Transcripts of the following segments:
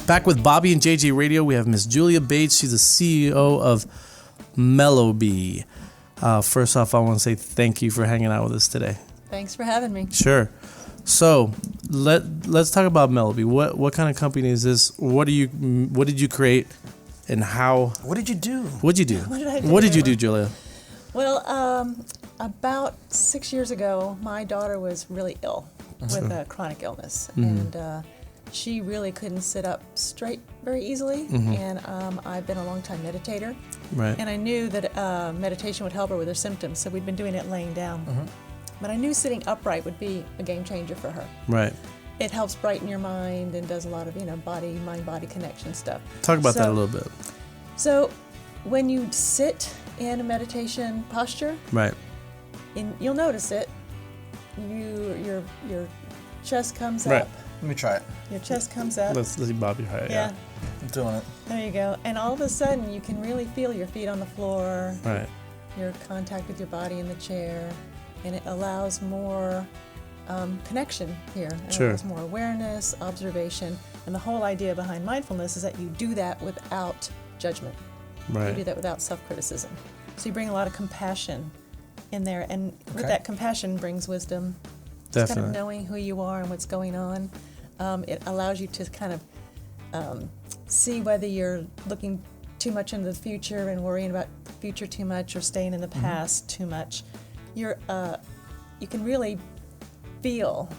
Back with Bobby and JJ Radio, we have Miss Julia Bates. She's the CEO of Mello. First off, I want to say thank you for hanging out with us today. Thanks for having me. Sure. So let's talk about Mello. What kind of company is this? What did you create, and how? What did you do? What'd you do? What did I do? What did you do, Julia? Well, about 6 years ago, my daughter was really ill with a chronic illness, and she really couldn't sit up straight very easily. And I've been a long-time meditator, Right. and I knew that meditation would help her with her symptoms, so we'd been doing it laying down. But I knew sitting upright would be a game changer for her. Right. It helps brighten your mind and does a lot of mind-body connection stuff. Talk about that a little bit. So when you sit in a meditation posture, Right. you'll notice it. Your chest comes Right. up. Let me try it. Your chest comes up. Let's see Bobby try it. Yeah. I'm doing it. There you go. And all of a sudden, you can really feel your feet on the floor, Right. your contact with your body in the chair, and it allows more connection here. It Sure. allows more awareness, observation, and the whole idea behind mindfulness is that you do that without judgment. You do Right. that without self-criticism. So you bring a lot of compassion in there, and with that compassion brings wisdom. Just kind of knowing who you are and what's going on. It allows you to kind of see whether you're looking too much into the future and worrying about the future too much, or staying in the past too much. You can really feel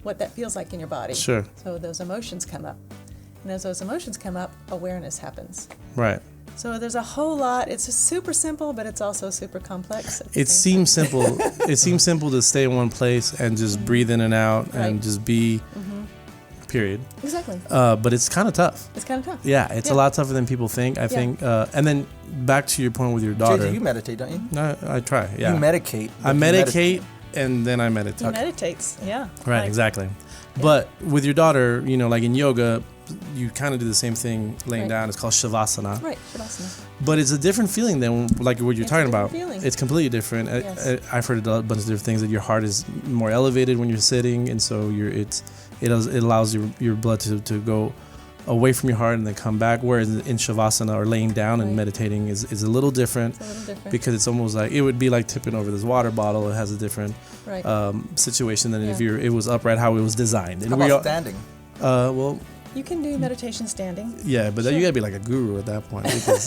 what that feels like in your body. Sure. So those emotions come up. And as those emotions come up, awareness happens. Right. So there's a whole lot. It's super simple, but it's also super complex. It seems simple. It seems simple to stay in one place and just breathe in and out and just be. Period. Exactly. But it's kind of tough. It's kind of tough. Yeah, it's a lot tougher than people think. I think. And then back to your point with your daughter. JJ, you meditate, don't you? No, I try. Yeah. You medicate. I medicate and then I meditate. He meditates. Yeah. Right. Exactly. But with your daughter, like in yoga, you kind of do the same thing laying down. It's called Shavasana. Right, Shavasana. But it's a different feeling than like what you're talking about. Feeling. It's completely different. Yes. I've heard a bunch of different things, that your heart is more elevated when you're sitting, and so it allows your blood to go away from your heart and then come back. Whereas in Shavasana, or laying down and meditating, is a little different. It's a little different. Because it's almost like it would be like tipping over this water bottle. It has a different situation than if it was upright, how it was designed. And How about standing? Well, you can do meditation standing. yeah, but you gotta be like a guru at that point, because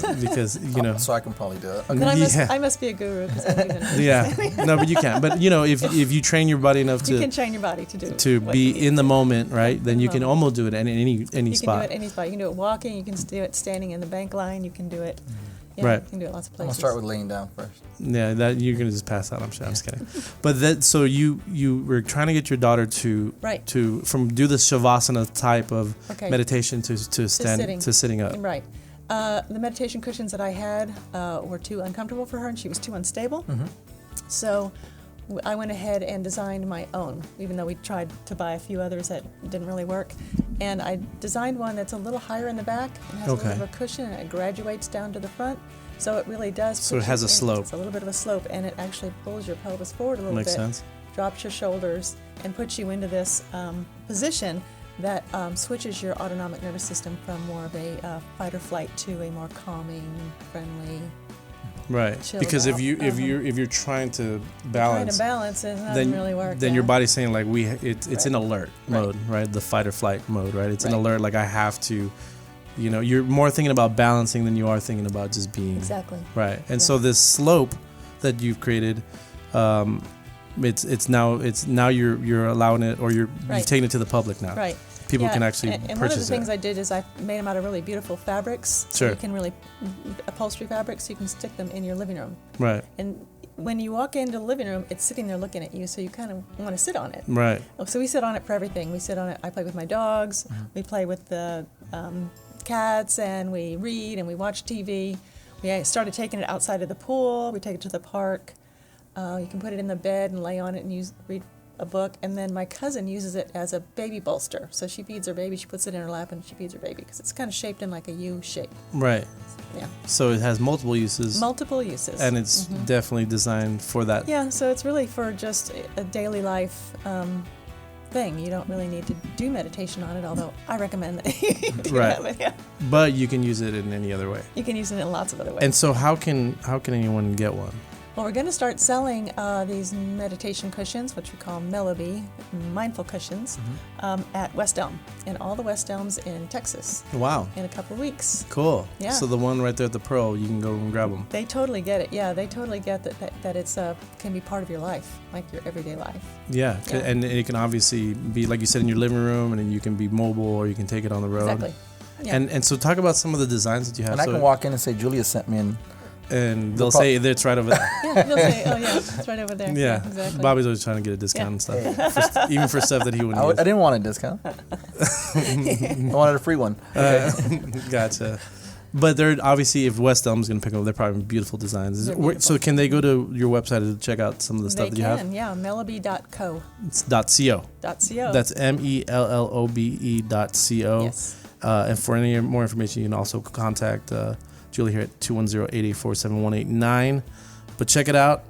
So I can probably do it. But I must be a guru because I believe in yeah, no, but you can. But if you train your body enough you can train your body to do what be you need in the to. moment, right? Then you can almost do it in any spot. You can do it any spot. You can do it walking. You can do it standing in the bank line. You can do it. Yeah, Right. You can do it lots of I'm places. gonna start with laying down first. Yeah, that you're gonna just pass out. I'm sure. I'm just kidding. But so you were trying to get your daughter to do the Shavasana type of meditation to sitting up. Right. The meditation cushions that I had were too uncomfortable for her, and she was too unstable. So I went ahead and designed my own, even though we tried to buy a few others that didn't really work. And I designed one that's a little higher in the back and has a little bit of a cushion, and it graduates down to the front. So it really does. So it has a slope. It's a little bit of a slope, and it actually pulls your pelvis forward a little bit. Makes sense. Drops your shoulders and puts you into this position that switches your autonomic nervous system from more of a fight or flight to a more calming, friendly. Right, because if you're trying to balance, it doesn't really work. Then your body's saying like it's in alert mode, right? The fight or flight mode, right? It's in alert. Like I have to, you're more thinking about balancing than you are thinking about just being. Exactly. Right, and so this slope that you've created, it's now you're allowing it, or you've taken it to the public now. Right. People can actually and purchase it. one of the things I did is I made them out of really beautiful fabrics. Sure. So you can really upholstery fabrics. So you can stick them in your living room. Right. And when you walk into the living room, it's sitting there looking at you, so you kind of want to sit on it. Right. So we sit on it for everything. We sit on it. I play with my dogs. We play with the cats, and we read and we watch TV. We started taking it outside of the pool. We take it to the park. You can put it in the bed and lay on it and read a book. And then my cousin uses it as a baby bolster. So she feeds her baby. She puts it in her lap and she feeds her baby because it's kind of shaped in like a U shape. Right. Yeah. So it has multiple uses. Multiple uses. And it's definitely designed for that. Yeah. So it's really for just a daily life thing. You don't really need to do meditation on it, although I recommend that you do Right. have it. Yeah. But you can use it in any other way. You can use it in lots of other ways. And so how can anyone get one? Well, we're going to start selling these meditation cushions, which we call Mello mindful cushions, at West Elm, in all the West Elms in Texas, Wow. in a couple of weeks. Cool. Yeah. So the one right there at the Pearl, you can go and grab them. They totally get it. Yeah, they totally get that it's can be part of your life, like your everyday life. Yeah. Yeah. And it can obviously be, like you said, in your living room, and then you can be mobile, or you can take it on the road. Exactly. Yeah. And so talk about some of the designs that you have. And I can walk in and say, Julia sent me in. And they'll say it's right over there. Yeah, they'll say, oh yeah, it's right over there. Yeah, exactly. Bobby's always trying to get a discount and stuff, even for stuff that he wouldn't I use. didn't want a discount. I wanted a free one. Gotcha. But they're obviously, if West Elm's going to pick them up, they're probably beautiful designs. They're beautiful. So can they go to your website to check out some of the stuff that you have? They can, yeah, mellobe.co. It's .co. .co. That's MELLOBE.co. Yes. And for any more information, you can also contact Julie here at 210-884-7189. But check it out.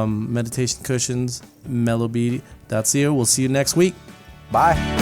Meditation cushions, mellobe.co. We'll see you next week. Bye.